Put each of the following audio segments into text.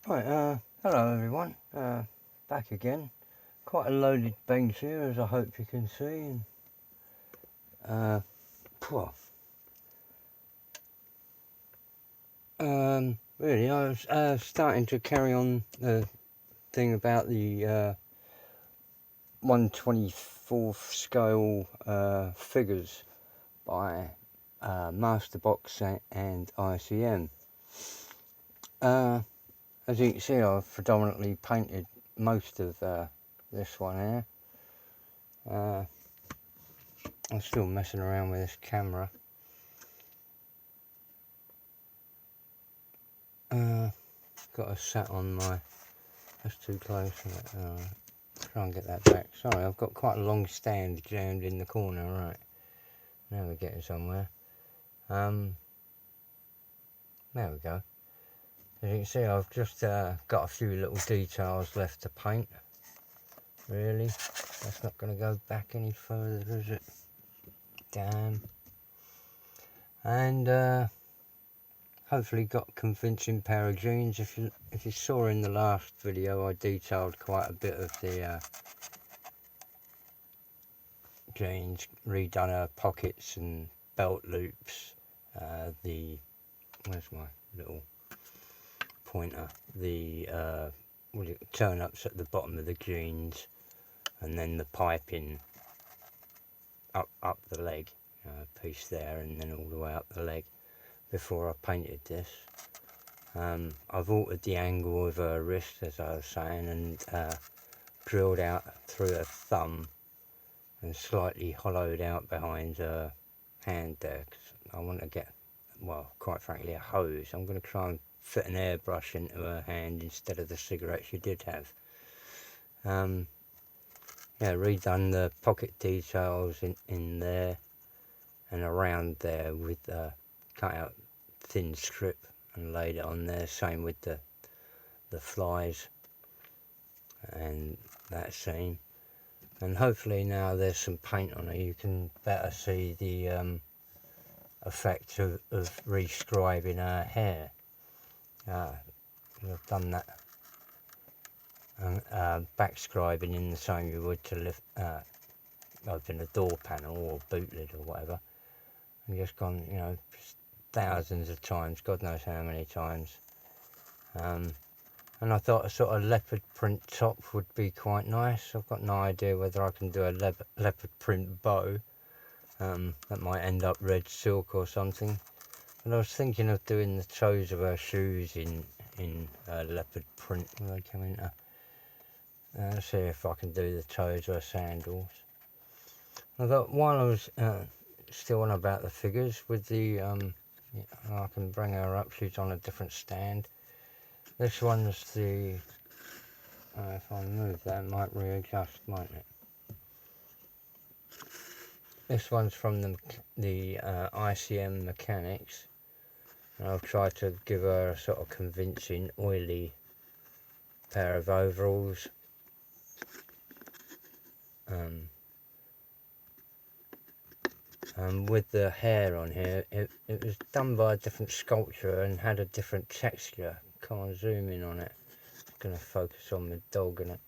Right, hello everyone, back again. Quite a loaded bench here, as I hope you can see. Really, I was starting to carry on the thing about the 1/24th scale figures by Masterbox and ICM. As you can see, I've predominantly painted most of this one here. I'm still messing around with this camera. Got a sat on my... That's too close. Try and get that back. Sorry, I've got quite a long stand jammed in the corner. Right, now we're getting somewhere. There we go. As you can see, I've just got a few little details left to paint. Really, that's not going to go back any further, is it? Damn. And hopefully got convincing pair of jeans. If you saw in the last video, I detailed quite a bit of the jeans, redone her pockets and belt loops. Where's my little pointer? The turn ups at the bottom of the jeans, and then the piping up the leg, piece there, and then all the way up the leg. Before I painted this, I've altered the angle of her wrist, as I was saying, and drilled out through her thumb and slightly hollowed out behind her hand there, because I want to get, well, quite frankly, a hose. I'm going to try and fit an airbrush into her hand instead of the cigarette she did have. Yeah, redone the pocket details in there and around there with cut out thin strip and laid it on there. Same with the flies and that seam. And hopefully now there's some paint on it, you can better see the effect of rescribing her hair. I've done that, back scribing in the same you would to lift, open a door panel or boot lid or whatever. And just gone, thousands of times, God knows how many times. And I thought a sort of leopard print top would be quite nice. I've got no idea whether I can do a leopard print bow. That might end up red silk or something. But I was thinking of doing the toes of her shoes in leopard print when they come into. Let's see if I can do the toes of her sandals. I thought while I was still on about the figures with the, I can bring her up. She's on a different stand. This one's the, if I move that, it might readjust, mightn't it? This one's from the ICM Mechanics. And I've tried to give her a sort of convincing, oily pair of overalls. With the hair on here, it was done by a different sculpture and had a different texture. Can't zoom in on it. I'm going to focus on the dog in it.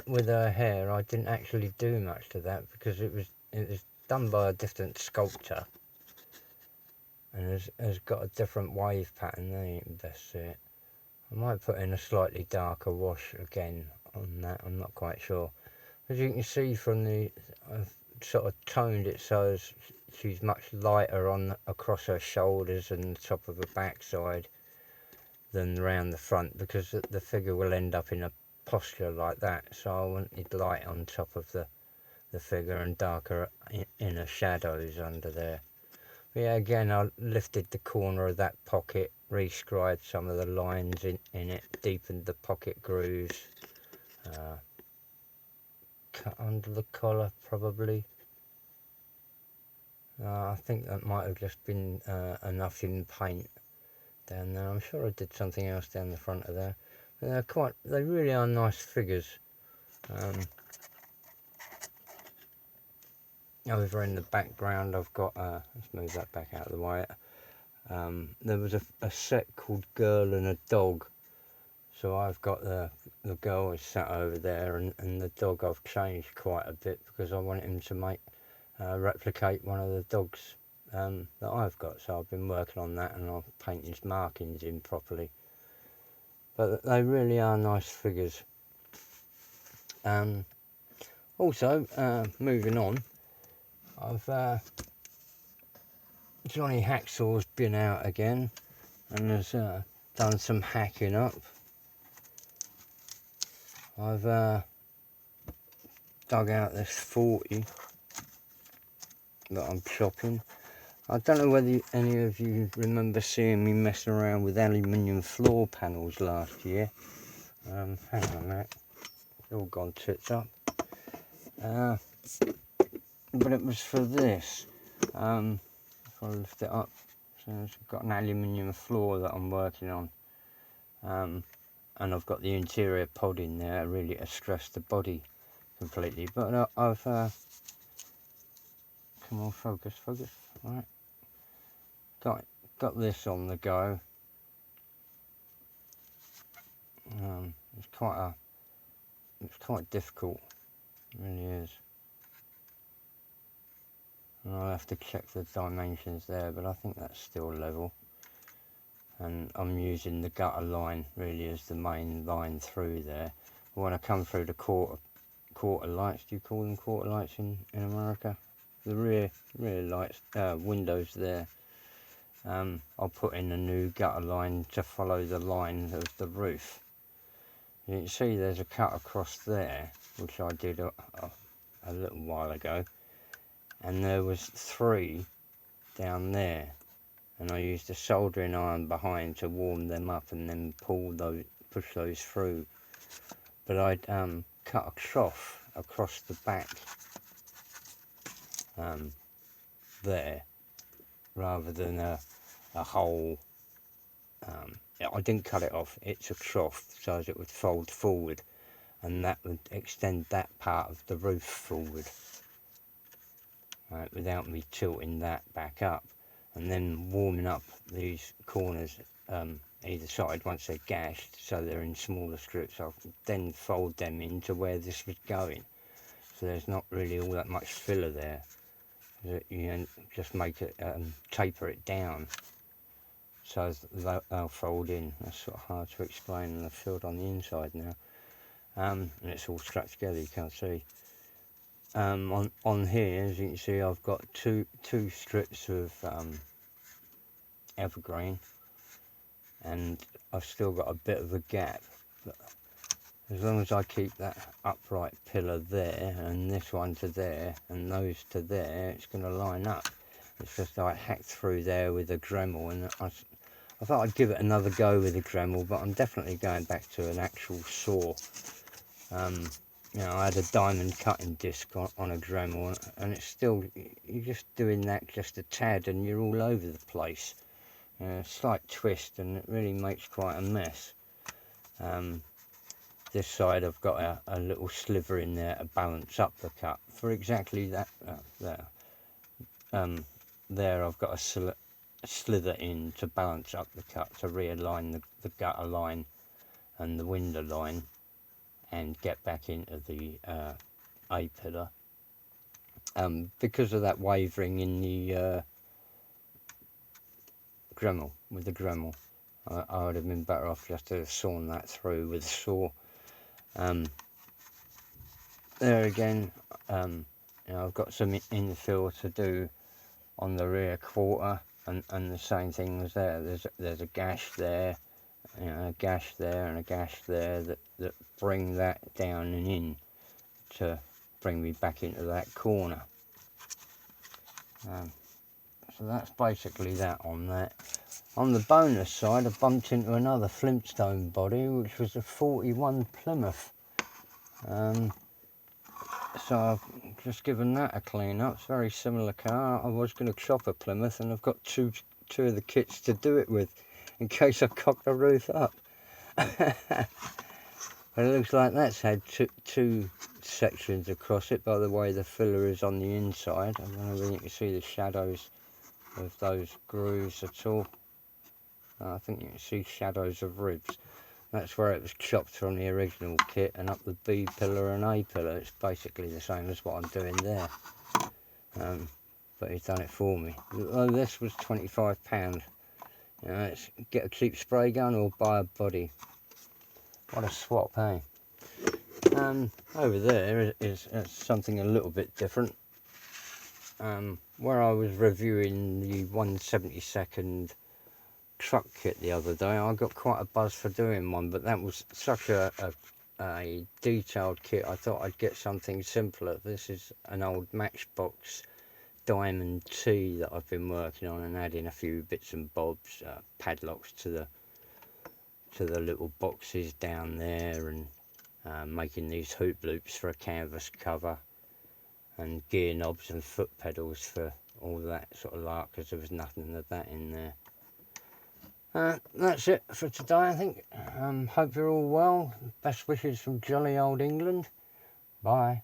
With her hair, I didn't actually do much to that because it was done by a different sculptor and has got a different wave pattern. There you can best see it. I might put in a slightly darker wash again on that. I'm not quite sure. As you can see from the, I've sort of toned it so as she's much lighter across her shoulders and the top of her backside than around the front, because the figure will end up in a posture like that. So I wanted light on top of the figure and darker inner shadows under there. But yeah, again, I lifted the corner of that pocket, rescribed some of the lines in it, deepened the pocket grooves, cut under the collar probably. I think that might have just been enough in paint down there. I'm sure I did something else down the front of there. But they really are nice figures. Over in the background I've got, let's move that back out of the way, There was a set called Girl and a Dog, so I've got the girl is sat over there, and the dog I've changed quite a bit because I want him to replicate one of the dogs that I've got. So I've been working on that, and I'll paint his markings in properly. But they really are nice figures. Also, moving on, I've Johnny Hacksaw's been out again and has done some hacking up. I've dug out this 40 that I'm chopping. I don't know whether any of you remember seeing me messing around with aluminium floor panels last year. Hang on a minute, it's all gone tits up. But it was for this. If I lift it up, so I've got an aluminium floor that I'm working on. And I've got the interior pod in there really to stress the body completely. But I've come on, focus, right. Got this on the go. It's quite difficult, it really is. And I'll have to check the dimensions there, but I think that's still level. And I'm using the gutter line really as the main line through there. When I come through the quarter lights, do you call them quarter lights in America? The rear lights, windows there. I'll put in a new gutter line to follow the line of the roof. You can see there's a cut across there, which I did a little while ago, and there was 3 down there, and I used a soldering iron behind to warm them up and then push those through. But I'd cut a trough across the back there, rather than a hole. I didn't cut it off, it's a trough so as it would fold forward, and that would extend that part of the roof forward, without me tilting that back up, and then warming up these corners either side once they're gashed so they're in smaller strips. I'll then fold them into where this was going, so there's not really all that much filler there. You just make it taper it down so they'll fold in. That's sort of hard to explain, and I've filled on the inside now, and it's all stuck together, you can't see. On here, as you can see, I've got two strips of evergreen, and I've still got a bit of a gap, but as long as I keep that upright pillar there, and this one to there, and those to there, it's going to line up. It's just I hacked through there with a Dremel, and I thought I'd give it another go with a Dremel, but I'm definitely going back to an actual saw. You know, I had a diamond cutting disc on a Dremel, and it's still, you're just doing that just a tad and you're all over the place. Slight twist and it really makes quite a mess. This side I've got a little sliver in there to balance up the cut for exactly that. There I've got a slither in to balance up the cut, to realign the gutter line and the window line and get back into the A pillar. Because of that wavering in the Dremel, with the Dremel, I would have been better off just to have sawn that through with a saw. There again, you know, I've got some infill to do on the rear quarter, and the same thing as there. There's a gash there, you know, a gash there and a gash there that bring that down and in to bring me back into that corner. So that's basically that on that. On the bonus side, I bumped into another Flintstone body, which was a 41 Plymouth. So I've just given that a clean up. It's a very similar car. I was going to chop a Plymouth, and I've got two of the kits to do it with, in case I cock the roof up. But it looks like that's had two sections across it, by the way the filler is on the inside. I don't know whether you can see the shadows of those grooves at all. I think you can see shadows of ribs. That's where it was chopped from the original kit, and up the B pillar and A pillar. It's basically the same as what I'm doing there. But he's done it for me. Oh, this was £25. You know, it's get a cheap spray gun or buy a body. What a swap, hey? Over there is something a little bit different. Where I was reviewing the 1/72 truck kit the other day, I got quite a buzz for doing one, but that was such a detailed kit. I thought I'd get something simpler. This is an old Matchbox Diamond T that I've been working on and adding a few bits and bobs, padlocks to the little boxes down there, and making these hoop loops for a canvas cover, and gear knobs and foot pedals for all that sort of lark, because there was nothing of that in there. That's it for today, I think. Hope you're all well. Best wishes from jolly old England. Bye.